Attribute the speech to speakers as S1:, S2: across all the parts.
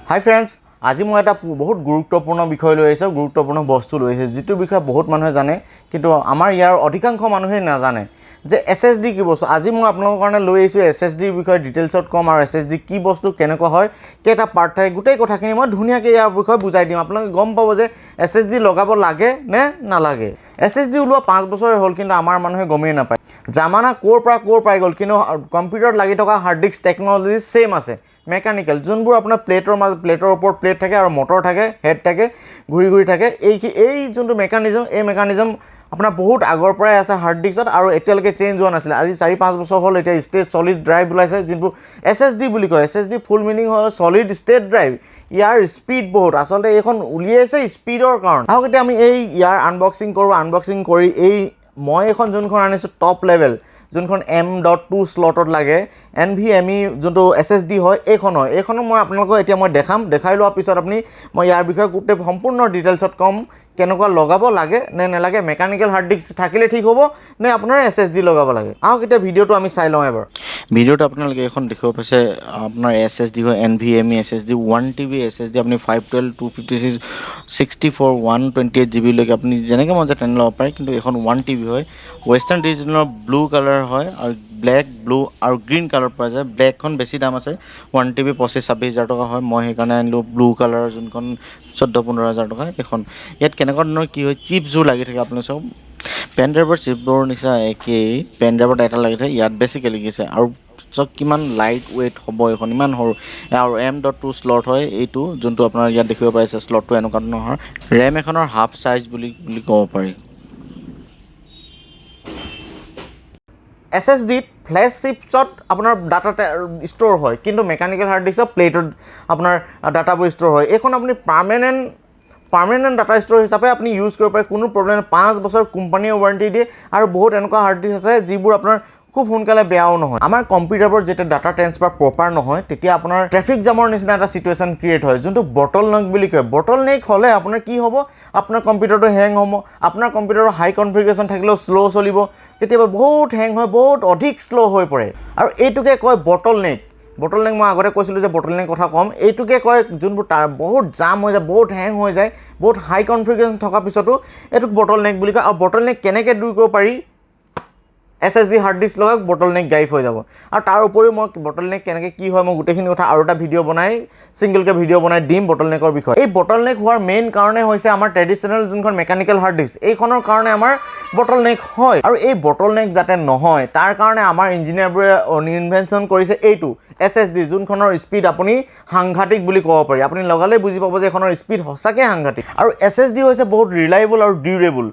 S1: Hi friends, আজি মই এটা বহুত গুৰুত্বপূৰ্ণ বিষয় লৈ আহিছো, গুৰুত্বপূৰ্ণ বস্তু লৈ আহিছো, যেটো বিষয় বহুত মানুহে জানে, কিন্তু আমাৰ ইয়াৰ অধিকাংশ মানুহে নাজানে যে SSD কি বস্তু। আজি মই আপোনালোকৰ কাৰণে লৈ আহিছো SSD ৰ বিষয়ে ডিটেইলছত কম আৰু SSD কি বস্তু, কেনেকুৱা হয়, কেটা পাৰ্ট থাকে, গোটেই কথাখিনি মই ধুনীয়াকৈ ইয়াৰ বিষয়ে বুজাই দিম। আপোনালোকে গম পাব যে SSD লগাব লাগে নে নালাগে। SSD ওলোৱা 5 বছৰ হ'ল, কিন্তু আমাৰ মানুহে গমেই নাপায়। জামানা ক'ৰ পাই গ'ল, কিন্তু কম্পিউটাৰত লাগি থকা হাৰ্ড ডিস্ক টেকনলজি সেম আছে। মেকানিক্যাল যোনবোৰ আপোনাৰ প্লেটৰ ওপৰত প্লেট থাকে আৰু মটৰ থাকে, হেড থাকে, ঘূৰি থাকে, এই যোনটো মেকানিজম আপোনাৰ বহুত আগৰ পৰাই আছে হাৰ্ড ডিস্কত, আৰু এতিয়ালৈকে চেঞ্জ হোৱা নাছিলে। আজি 4-5 বছৰ হ'ল এতিয়া ষ্টেট সলিড ড্ৰাইভ ওলাইছে, যোনবোৰ SSD বুলি কয়। SSD ফুল মিনিং হ'ল সলিড ষ্টেট ড্ৰাইভ। ইয়াৰ স্পীড বহুত, আচলতে এইখন উলিয়াইছে স্পীডৰ কাৰণে। আৰু এতিয়া আমি ইয়াৰ আনবক্সিং কৰি মই এখন যোনখন আনিছোঁ টপ লেভেল, যোনখন M.2 স্লটত লাগে, NVMe যোনটো SSD হয়, এইখনো মই আপোনালোকক এতিয়া দেখাই লোৱাৰ পিছত মই ইয়াৰ বিষয়ে গোটেই সম্পূৰ্ণ ডিটেইলছত কম, কেনেকুৱা লগাব লাগে নে নালাগে, মেকানিক্যাল হাৰ্ড ডিস্ক থাকিলে ঠিক হ'ব নে আপোনাৰ SSD লগাব লাগে। আহক এতিয়া ভিডিঅ'টো আমি চাই লওঁ এবাৰ। ভিডিঅ'টো আপোনালোকে এখন দেখিব পাইছে, আপোনাৰ SSD হয় NVMe SSD 1TB SSD, আপুনি 512, 256, 64, 128 GB লৈকে আপুনি যেনেকৈ মন যায় তেনে ল'ব পাৰে, কিন্তু এখন 1TB হয়। ৱেষ্টাৰ্ণ ডিজিটেলৰ ব্লু কালাৰ হয়, আৰু ব্লেক, ব্লু আৰু গ্ৰীণ কালাৰ পোৱা যায়। ব্লেকখন বেছি দাম আছে, 1TB 25-26 হাজাৰ টকা হয়। মই সেইকাৰণে আনিলোঁ ব্লু কালাৰৰ, যোনখন 14-15 হাজাৰ টকা এইখন। ইয়াত কেনেকুৱা ধৰণৰ কি হয়, চিপছবোৰ লাগি থাকে, আপুনি চাওক পেন ড্ৰাইভৰ চিপবোৰৰ নিচিনা একেই, পেন ড্ৰাইভত এটা লাগি থাকে, ইয়াত বেছিকৈ লাগিছে। আৰু চাওক কিমান লাইট ৱেইট হ'ব এইখন, ইমান সৰু। আৰু M.2 স্লট হয় এইটো, যোনটো আপোনাৰ ইয়াত দেখিব পাইছে। স্লটটো এনেকুৱা ধৰণৰ হয়, ৰেম এখনৰ হাফ চাইজ বুলি ক'ব পাৰি। SSD ফ্লেশ চিপছত আপোনাৰ ডাটা ষ্ট'ৰ হয়, কিন্তু মেকানিক্যাল হাৰ্ড ডিস্কত প্লেটত আপোনাৰ ডাটাবোৰ ষ্ট'ৰ হয়। এইখন আপুনি পাৰ্মানেণ্ট ডাটা ষ্ট'ৰ হিচাপে আপুনি ইউজ কৰিব পাৰে, কোনো প্ৰব্লেম। 5 বছৰ কোম্পানীয়ে ৱাৰেণ্টি দিয়ে, আৰু বহুত এনেকুৱা হাৰ্ড ডিস্ক আছে যিবোৰ আপোনাৰ খুব সোনকালে বেয়াও নহয়। আমাৰ কম্পিউটাৰবোৰ যেতিয়া ডাটা ট্ৰান্সফাৰ প্ৰপাৰ নহয়, তেতিয়া আপোনাৰ ট্ৰেফিক জামৰ নিচিনা এটা চিটুৱেশ্যন ক্ৰিয়েট হয়, যোনটো বটল নেক বুলি কয়। বটল নেক হ'লে আপোনাৰ কি হ'ব, আপোনাৰ কম্পিউটাৰটো হেং হ'ব, আপোনাৰ কম্পিউটাৰৰ হাই কনফিগাৰেশ্যন থাকিলেও শ্ল' চলিব, কেতিয়াবা বহুত হেং হয়, বহুত অধিক শ্ল' হৈ পৰে, আৰু এইটোকে কয় বটল নেক। মই আগতে কৈছিলোঁ যে বটল নেক কথা ক'ম, এইটোকে কয় যোনবোৰ বহুত জাম হৈ যায়, বহুত হেং হৈ যায়, বহুত হাই কনফিগাৰেশ্যন থকাৰ পিছতো এইটোক বটল নেক বুলি কয়। আৰু বটল নেক কেনেকৈ দূৰ কৰিব পাৰি, SSD হাৰ্ড ডিস্ক লগাওক, বটল নেক গাইব হৈ যাব। আৰু তাৰ উপৰিও মই বটল নেক কেনেকৈ কি হয়, মই গোটেইখিনি কথা আৰু এটা ছিংগলকৈ ভিডিঅ' বনাই দিম বটল নেকৰ বিষয়ে। এই বটল নেক হোৱাৰ মেইন কাৰণে হৈছে আমাৰ ট্ৰেডিশ্যনেল যোনখন মেকানিক্যাল হাৰ্ড ডিস্ক, এইখনৰ কাৰণে আমাৰ বটল নেক হয়। আৰু এই বটল নেক যাতে নহয়, তাৰ কাৰণে আমাৰ ইঞ্জিনিয়াৰবোৰে ইনভেনশ্যন কৰিছে এইটো SSD, যোনখনৰ স্পীড আপুনি সাংঘাতিক বুলি ক'ব পাৰি। আপুনি লগালেই বুজি পাব যে এইখনৰ স্পীড সঁচাকৈ সাংঘাতিক। আৰু SSD হৈছে বহুত ৰিলায়েবল আৰু ডিউৰেবল।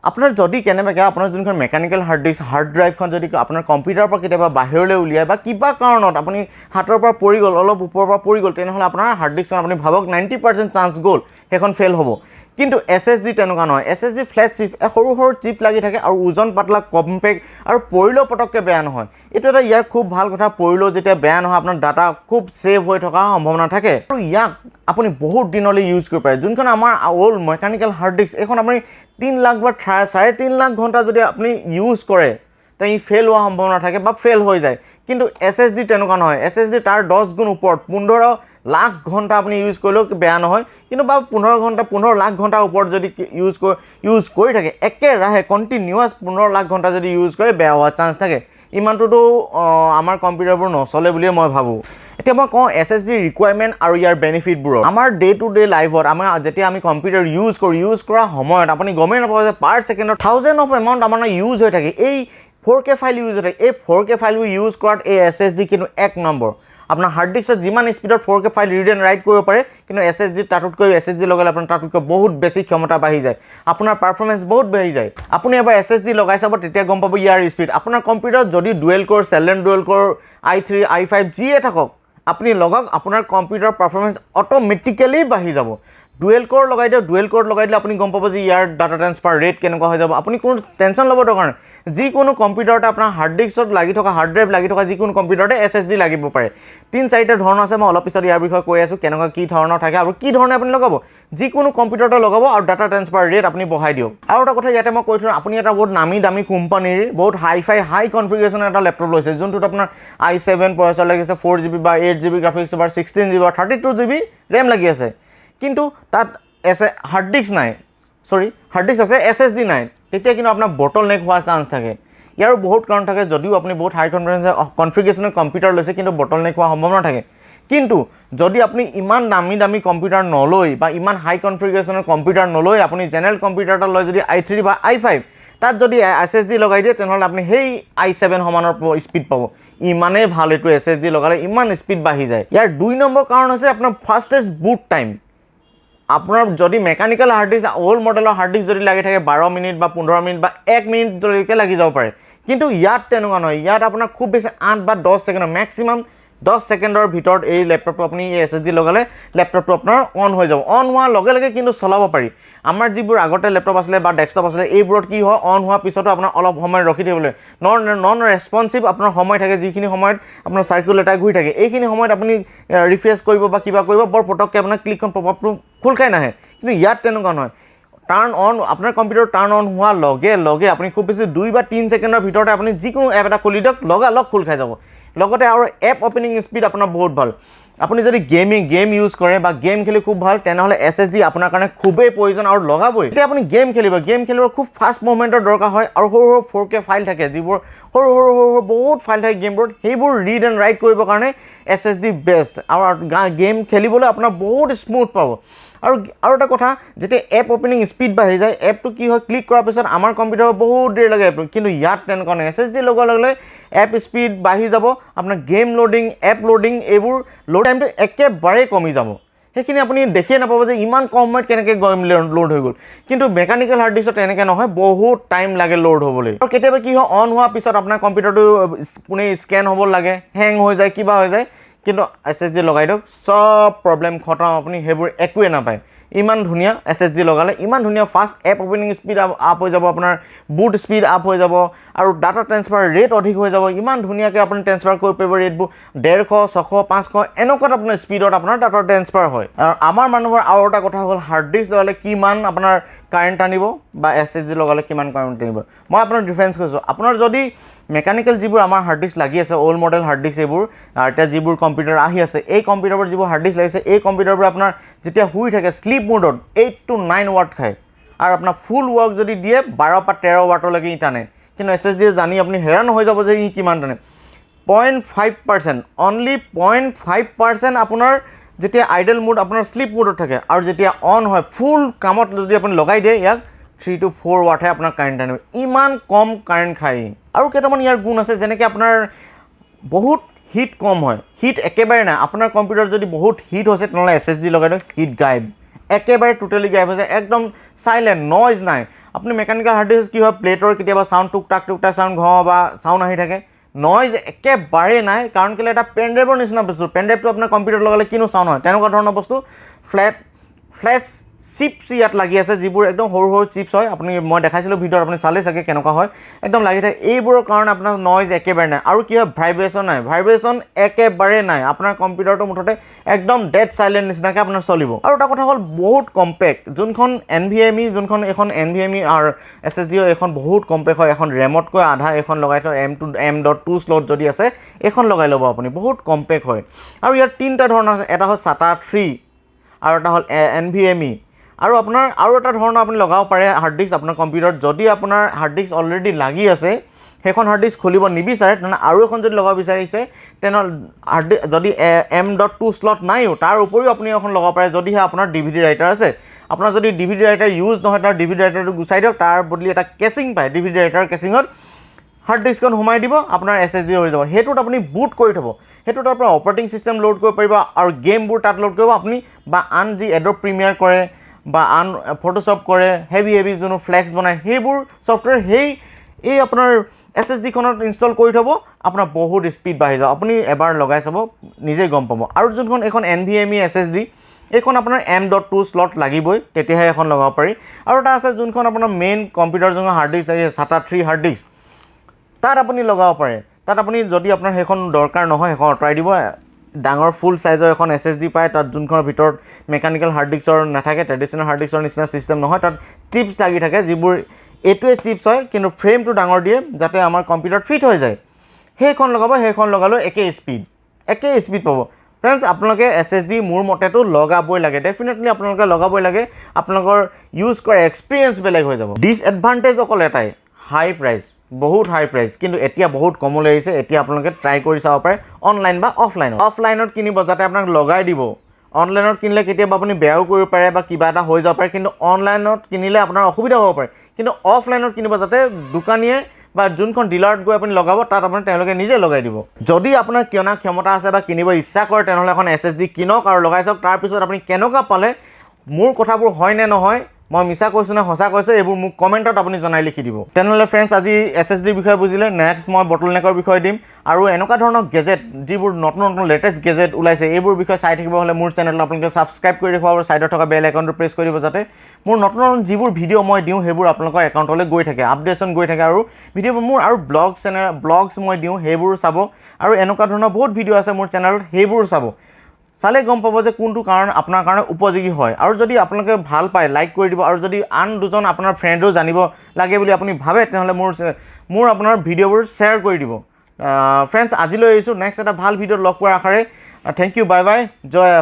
S1: আপোনাৰ যদি কেনেবাকৈ আপোনাৰ যোনখন মেকানিক্যাল হাৰ্ড ড্ৰাইভখন যদি আপোনাৰ কম্পিউটাৰৰ পৰা কেতিয়াবা বাহিৰলৈ উলিয়ায়, বা কিবা কাৰণত আপুনি হাতৰ পৰা পৰি গ'ল, অলপ ওপৰৰ পৰা পৰি গ'ল, তেনেহ'লে আপোনাৰ হাৰ্ড ডিস্কখন আপুনি ভাবক 90% চান্স গ'ল, সেইখন ফেইল হ'ব। কিন্তু SSD তেনেকুৱা নহয়। SSD ফ্লেট চিপ, সৰু চিপ লাগি থাকে, আৰু ওজন পাতলা, কম্পেক্ট, আৰু পৰিলেও পটককৈ বেয়া নহয়। এইটো এটা ইয়াৰ খুব ভাল কথা, পৰিলেও যেতিয়া বেয়া নহয়, আপোনাৰ ডাটা খুব ছেভ হৈ থকাৰ সম্ভাৱনা থাকে, আৰু ইয়াক আপুনি বহুত দিনলৈ ইউজ কৰিব পাৰে। যোনখন আমাৰ অল্ড মেকানিক্যাল হাৰ্ড ডিস্ক, এইখন আপুনি 3 লাখ বা 3.5 লাখ ঘণ্টা যদি আপুনি ইউজ কৰে, তে ই ফেইল হোৱাৰ সম্ভাৱনা থাকে বা ফেইল হৈ যায়। কিন্তু SSD তেনেকুৱা নহয়। SSD তাৰ 10 গুণ ওপৰত, 15 লাখ ঘণ্টা আপুনি ইউজ কৰিলেও বেয়া নহয়। কিন্তু বা 15 লাখ ঘণ্টাৰ ওপৰত যদি ইউজ কৰি থাকে, একেৰাহে কণ্টিনিউৱাছ 15 লাখ ঘণ্টা যদি ইউজ কৰে, বেয়া হোৱাৰ চান্স থাকে। ইমানটোতো আমাৰ কম্পিউটাৰবোৰ নচলে বুলিয়ে মই ভাবোঁ। এতিয়া মই কওঁ SSD ৰিকুৱাৰমেণ্ট আৰু ইয়াৰ বেনিফিটবোৰৰ। আমাৰ ডে টু ডে লাইফত যেতিয়া আমি কম্পিউটাৰ ইউজ কৰা সময়ত আপুনি গমেই নাপাব যে পাৰ ছেকেণ্ডত থাউজেণ্ড অফ এমাউণ্ট আমাৰ ইউজ হৈ থাকে। এই 4K ফাইল ইউজ হৈ থাকে। এই 4K ফাইলবোৰ ইউজ কৰাত এই SSD কিন্তু 1 নম্বৰ। আপোনাৰ হাৰ্ড ডিস্কত যিমান স্পীডত 4K file read and right কৰিব পাৰে, কিন্তু SSD লগালে আপোনাৰ তাতোতকৈ বহুত বেছি ক্ষমতা বাঢ়ি যায়, আপোনাৰ পাৰফৰ্মেঞ্চ বহুত বাঢ়ি যায়। আপুনি এবাৰ SSD লগাই চাব, তেতিয়া গম পাব ইয়াৰ স্পীড। আপোনাৰ কম্পিউটাৰত যদি ডুৱেল কোৰ, ডুৱেল কোৰ, i3, i5 যিয়ে থাকক, আপুনি লগাওক, আপোনাৰ কম্পিউটাৰ পাৰফৰ্মেঞ্চ অট'মেটিকেলি বাঢ়ি যাব। ডুৱেল কোৰ লগাই দিয়ক ডুৱেল কোৰ লগাই দিলে আপুনি গম পাব যে ইয়াৰ ডাটা ট্ৰান্সফাৰ ৰেট কেনেকুৱা হৈ যাব আপুনি কোনো টেনশ্যন ল'ব দৰকাৰ নাই যিকোনো কম্পিউটাৰতে আপোনাৰ হাৰ্ড ডিস্কত লাগি থকা হাৰ্ড ড্ৰাইভ লাগি থকা যিকোনো কম্পিউটাৰতে SSD লাগিব পাৰে 3-4টা ধৰণৰ আছে মই অলপ পিছত ইয়াৰ বিষয়ে কৈ আছোঁ কেনেকুৱা কি ধৰণৰ থাকে আৰু কি ধৰণে আপুনি লগাব যিকোনো কম্পিউটাৰতে লগাব আৰু ডাটা ট্ৰান্সফাৰ ৰেট আপুনি বঢ়াই দিয়ক আৰু এটা কথা ইয়াতে মই কৈ থওঁ আপুনি এটা বহুত নামী দামী কোম্পানীৰ বহুত হাই কনফিগাৰেশ্যনৰ এটা লেপটপ লৈছে যোনটোত আপোনাৰ i7 প্ৰচেছৰ লাগিছে 4GB বা 8GB গ্ৰাফিক্স বা 16GB বা 32GB ৰেম লাগি আছে কিন্তু তাত হাৰ্ড ডিস্ক নাই হাৰ্ড ডিস্ক আছে SSD নাই তেতিয়া কিন্তু আপোনাৰ বটল নেক হোৱাৰ চান্স থাকে ইয়াৰো বহুত কাৰণ থাকে যদিও আপুনি বহুত হাই কনফিগাৰেশ্যনৰ কম্পিউটাৰ লৈছে কিন্তু বটল নেক হোৱাৰ সম্ভাৱনা থাকে কিন্তু যদি আপুনি ইমান দামী কম্পিউটাৰ নলৈ বা ইমান হাই কনফিগাৰেশ্যনৰ কম্পিউটাৰ নলৈ আপুনি জেনেৰেল কম্পিউটাৰ এটা লয় যদি i3 বা i5 তাত যদি SSD লগাই দিয়ে তেনেহ'লে আপুনি সেই i7 সমানৰ স্পীড পাব ইমানেই ভাল এইটো SSD লগালে ইমান স্পীড বাঢ়ি যায় ইয়াৰ 2 নম্বৰ কাৰণ হৈছে আপোনাৰ ফাষ্টেষ্ট বুট টাইম আপোনাৰ যদি মেকানিক্যাল হাৰ্ড ডিস্ক ওল্ড মডেলৰ হাৰ্ড ডিস্ক যদি লাগি থাকে 12 মিনিট বা 15 মিনিট বা 1 মিনিট ধৰিকে লাগি যাব পাৰে কিন্তু ইয়াত তেনেকুৱা নহয় ইয়াত আপোনাৰ খুব বেছি 8 বা 10 ছেকেণ্ডৰ মেক্সিমাম 10 ছেকেণ্ডৰ ভিতৰত এই লেপটপটো আপুনি এই SSD লগালে লেপটপটো আপোনাৰ অন হৈ যাব অন হোৱাৰ লগে লগে কিন্তু চলাব পাৰি আমাৰ যিবোৰ আগতে লেপটপ আছিলে বা ডেস্কটপ আছিলে এইবোৰত কি হয় অন হোৱাৰ পিছতো আপোনাৰ অলপ সময় ৰখি থাকিবলৈ নন ৰেছপন্সিভ আপোনাৰ সময় থাকে যিখিনি সময়ত আপোনাৰ চাৰ্কুলেটাৰ ঘূৰি থাকে এইখিনি সময়ত আপুনি ৰিফ্ৰেছ কৰিব বা কিবা কৰিব বৰ পটককৈ আপোনাৰ ক্লিকখন পপআপটো খোল খাই নাহে কিন্তু ইয়াত তেনেকুৱা নহয় টাৰ্ণ অন আপোনাৰ কম্পিউটাৰ টাৰ্ণ অন হোৱাৰ লগে লগে আপুনি খুব বেছি 2 বা 3 ছেকেণ্ডৰ ভিতৰতে আপুনি যিকোনো এপ এটা খুলি দিয়ক লগালগ খোল খাই যাব লগতে আৰু এপ অপেনিং স্পীড আপোনাৰ বহুত ভাল আপুনি যদি গেম ইউজ কৰে বা গেম খেলি খুব ভাল তেনেহ'লে SSD আপোনাৰ কাৰণে খুবেই প্ৰয়োজন আৰু লগাবই এতিয়া আপুনি গেম খেলিব খুব ফাষ্ট মুভমেণ্টৰ দৰকাৰ হয় আৰু সৰু 4K ফাইল থাকে যিবোৰ সৰু বহুত ফাইল থাকে গেমবোৰত সেইবোৰ ৰিড এণ্ড ৰাইট কৰিবৰ কাৰণে SSD বেষ্ট আৰু গেম খেলিবলৈ আপোনাৰ বহুত স্মুথ পাব আৰু এটা কথা যেতিয়া এপ অপেনিং স্পীড বাঢ়ি যায় এপটো কি হয় ক্লিক কৰাৰ পিছত আমাৰ কম্পিউটাৰত বহুত দেৰি লাগে এপটো কিন্তু ইয়াত তেনেকুৱা নাই SSD লগোৱাৰ লগে লগে এপ স্পীড বাঢ়ি যাব আপোনাৰ গেম লোডিং এপ লোডিং এইবোৰ লোড টাইমটো একেবাৰে কমি যাব সেইখিনি আপুনি দেখিয়ে নাপাব যে ইমান কম সময়ত কেনেকৈ গেম লোড হৈ গ'ল কিন্তু মেকানিকেল হাৰ্ড ডিস্কত এনেকৈ নহয় বহুত টাইম লাগে লোড হ'বলৈ আৰু কেতিয়াবা কি হয় অন হোৱাৰ পিছত আপোনাৰ কম্পিউটাৰটো পুনে স্কেন হ'ব লাগে হেং হৈ যায় কিবা হৈ যায় কিন্তু SSD লগাই দিয়ক সব প্ৰব্লেম খতম আপুনি সেইবোৰ একোৱে নাপায় ইমান ধুনীয়া SSD লগালে ইমান ধুনীয়া fast app opening speed up হৈ যাব আপোনাৰ বুট স্পীড আপ হৈ যাব আৰু ডাটা ট্ৰান্সফাৰ ৰেট অধিক হৈ যাব ইমান ধুনীয়াকৈ আপুনি ট্ৰান্সফাৰ কৰিব পাৰিব ৰেটবোৰ 150 600 500 এনেকুৱাত আপোনাৰ স্পীডত আপোনাৰ ডাটা ট্ৰান্সফাৰ হয় আৰু আমাৰ মানুহৰ আৰু এটা কথা হ'ল হাৰ্ড ডিস্ক লগালে কিমান আপোনাৰ কাৰেণ্ট টানিব বা SSD লগালে কিমান কাৰেণ্ট টানিব মই আপোনাৰ ডিফাৰেঞ্চ কৈছোঁ আপোনাৰ যদি মেকানিকেল যিবোৰ আমাৰ হাৰ্ড ডিস্ক লাগি আছে ওল্ড মডেল হাৰ্ড ডিস্ক এইবোৰ এতিয়া যিবোৰ কম্পিউটাৰ আহি আছে এই কম্পিউটাৰবোৰ যিবোৰ হাৰ্ড ডিস্ক লাগিছে এই কম্পিউটাৰবোৰ আপোনাৰ যেতিয়া শুই থাকে স্লিপ মোডত 8 to 9 ৱাট খায় আৰু আপোনাৰ ফুল ৱৰ্ক যদি দিয়ে 12 বা 13 ৱাটলৈকে টানে কিন্তু SSD জানি আপুনি হেৰান হৈ যাব যে ই কিমান টানে 0.5% অনলি 0.5% আপোনাৰ যেতিয়া আইডল মোড আপোনাৰ স্লিপ মোডত থাকে আৰু যেতিয়া অন হয় ফুল কামত যদি আপুনি লগাই দিয়ে ইয়াক 3 to 4 ৱাটহে আপোনাৰ কাৰেণ্ট টানিব ইমান কম কাৰেণ্ট খায় আৰু কেইটামান ইয়াৰ গুণ আছে যেনেকৈ আপোনাৰ বহুত হিট কম হয় হিট একেবাৰে নাই আপোনাৰ কম্পিউটাৰ যদি বহুত হিট হৈছে তেনেহ'লে SSD লগাই দিয়ক হিট গায়ব একেবাৰে টোটেলি গায়ব হৈ যায় একদম চাইলেণ্ট নইজ নাই আপুনি মেকানিকেল হাৰ্ড ডিস্ক কি হয় প্লেটৰ কেতিয়াবা চাউণ্ড টুক টাক চাউণ্ড ঘ বা চাউণ্ড আহি থাকে নইজ একেবাৰে নাই কাৰণ কেলৈ এটা পেনড্ৰাইভৰ নিচিনা বস্তু পেনড্ৰাইভটো আপোনাৰ কম্পিউটাৰ লগালে কিনো চাউণ্ড হয় তেনেকুৱা ধৰণৰ বস্তু ফ্লেছ চিপছ ইয়াত লাগি আছে যিবোৰ একদম সৰু চিপছ হয় আপুনি মই দেখাইছিলোঁ ভিডিঅ'ত আপুনি চালে চাগে কেনেকুৱা হয় একদম লাগি থাকে এইবোৰৰ কাৰণে আপোনাৰ নইজ একেবাৰে নাই আৰু কি হয় ভাইব্ৰেশ্যন নাই ভাইব্ৰেশ্যন একেবাৰে নাই আপোনাৰ কম্পিউটাৰটো মুঠতে একদম ডেড চাইলেণ্ট নিচিনাকৈ আপোনাৰ চলিব আৰু এটা কথা হ'ল বহুত কম্পেক্ট যোনখন NVMe যোনখন এখন NVMe আৰু SSD এখন বহুত কম্পেক্ট হয় এখন ৰেমতকৈ আধা এখন লগাই থৈ M.2 শ্লট যদি আছে এখন লগাই ল'ব আপুনি বহুত কম্পেক্ট হয় আৰু ইয়াত 3টা ধৰণৰ আছে এটা হ'ল SATA 3 আৰু এটা হ'ল NVMe আৰু আপোনাৰ আৰু এটা ধৰণৰ আপুনি লগাব পাৰে হাৰ্ড ডিস্ক আপোনাৰ কম্পিউটাৰত যদি আপোনাৰ হাৰ্ড ডিস্ক অলৰেডি লাগি আছে সেইখন হাৰ্ড ডিস্ক খুলিব নিবিচাৰে তেনেহ'লে আৰু এখন যদি লগাব বিচাৰিছে তেনেহ'লে যদি M.2 শ্লট নাইও তাৰ উপৰিও আপুনি এখন লগাব পাৰে যদিহে আপোনাৰ DVD ৰাইটাৰ আছে আপোনাৰ যদি DVD ৰাইটাৰ ইউজ নহয় তাৰ DVD ৰাইটাৰটো গুচাই দিয়ক তাৰ বদলি এটা কেচিং পায় DVD ৰাইটাৰ কেচিঙত হাৰ্ড ডিস্কখন সোমাই দিব আপোনাৰ SSD হৈ যাব সেইটোত আপুনি বুট কৰি থ'ব সেইটোত আপোনাৰ অপাৰেটিং চিষ্টেম লোড কৰিব পাৰিব আৰু গেমবোৰ তাত লোড কৰিব আপুনি বা আন যি এডব প্ৰিমিয়াৰ কৰে বা আন ফটোশ্বপ কৰে হেভি যোনো ফ্লেক্স বনায় সেইবোৰ ছফ্টৱেৰ এই আপোনাৰ SSDখনত ইনষ্টল কৰি থ'ব আপোনাৰ বহুত স্পীড বাঢ়ি যাব আপুনি এবাৰ লগাই চাব নিজেই গম পাব আৰু যোনখন এখন NVMe SSD এইখন আপোনাৰ M.2 স্লট লাগিবই, তেতিয়াহে এখন লগাব পাৰি। আৰু এটা আছে যোনখন আপোনাৰ মেইন কম্পিউটাৰ যোনখন হাৰ্ড ডিস্ক লাগে SATA 3 হাৰ্ড ডিস্ক, তাত আপুনি লগাব পাৰে। তাত আপুনি যদি আপোনাৰ সেইখন দৰকাৰ নহয় সেইখন আঁতৰাই দিব। ডাঙৰ ফুল চাইজৰ এখন SSD পায়, তাত যোনখনৰ ভিতৰত মেকানিকেল হাৰ্ড ডিস্কৰ নাথাকে, ট্ৰেডিশ্যনেল হাৰ্ড ডিস্কৰ নিচিনা চিষ্টেম নহয়, তাত চিপছ লাগি থাকে, যিবোৰ এইটোৱে চিপছ হয় কিন্তু ফ্ৰেমটো ডাঙৰ দিয়ে যাতে আমাৰ কম্পিউটাৰত ফিট হৈ যায়। সেইখন লগাব, সেইখন লগালেও একে স্পীড পাব। ফ্ৰেণ্ডছ, আপোনালোকে SSD মোৰ মতেতো লগাবই লাগে, ডেফিনেটলি আপোনালোকে লগাবই লাগে। আপোনালোকৰ ইউজ কৰা এক্সপিৰিয়েঞ্চ বেলেগ হৈ যাব। ডিছএডভান্টেজ অকল এটাই, হাই প্ৰাইচ, বহুত হাই প্ৰাইচ, কিন্তু এতিয়া বহুত কমলৈ আহিছে। এতিয়া আপোনালোকে ট্ৰাই কৰি চাব পাৰে অনলাইন বা অফলাইনত কিনিব যাতে আপোনাক লগাই দিব। অনলাইনত কিনিলে কেতিয়াবা আপুনি বেয়াও কৰিব পাৰে বা কিবা এটা হৈ যাব পাৰে, কিন্তু অনলাইনত কিনিলে আপোনাৰ অসুবিধা হ'ব পাৰে। কিন্তু অফলাইনত কিনিব যাতে দোকানীয়ে বা যোনখন ডিলাৰত গৈ আপুনি লগাব তাত আপুনি তেওঁলোকে নিজে লগাই দিব। যদি আপোনাৰ কিনা ক্ষমতা আছে বা কিনিব ইচ্ছা কৰে তেনেহ'লে এখন SSD কিনক আৰু লগাই চাওক। তাৰপিছত আপুনি কেনেকুৱা পালে, মোৰ কথাবোৰ হয় নে নহয়, মই মিছা কৈছোঁ নে সঁচা কৈছোঁ, এইবোৰ মোক কমেণ্টত আপুনি জনাই লিখি দিব। তেনেহ'লে ফ্ৰেণ্ডছ, আজি SSDৰ বিষয়ে বুজিলে। নেক্সট মই বটলনেকৰ বিষয়ে দিম আৰু এনেকুৱা ধৰণৰ গেজেট, যিবোৰ নতুন লেটেষ্ট গেজেট ওলাইছে, এইবোৰ বিষয়ে চাই থাকিব হ'লে মোৰ চেনেলটো আপোনালোকে ছাবস্ক্ৰাইব কৰি ৰাখিব আৰু ছাইডত থকা বেল আইকনটো প্ৰেছ কৰি দিব, যাতে মোৰ নতুন যিবোৰ ভিডিঅ' মই দিওঁ সেইবোৰ আপোনালোকৰ একাউণ্টলৈ গৈ থাকে, আপডেশ্যন গৈ থাকে। আৰু ভিডিঅ'বোৰ মোৰ আৰু ব্লগছ মই দিওঁ, সেইবোৰো চাব। আৰু এনেকুৱা ধৰণৰ বহুত ভিডিঅ' আছে মোৰ চেনেলত, সেইবোৰো চাব। চালে গম পাব যে কোনটো কাৰণ আপোনাৰ কাৰণে উপযোগী হয়। আৰু যদি আপোনালোকে ভাল পায় লাইক কৰি দিব, আৰু যদি আন দুজন আপোনাৰ ফ্ৰেণ্ডেও জানিব লাগে বুলি আপুনি ভাবে তেনেহ'লে মোৰ আপোনাৰ ভিডিঅ'বোৰ শ্বেয়াৰ কৰি দিব। ফ্ৰেণ্ডছ, আজিলৈ আহিছোঁ। নেক্সট এটা ভাল ভিডিঅ'ত লগ পোৱাৰ আশাৰে থেংক ইউ, বাই বাই, জয় এখৰ।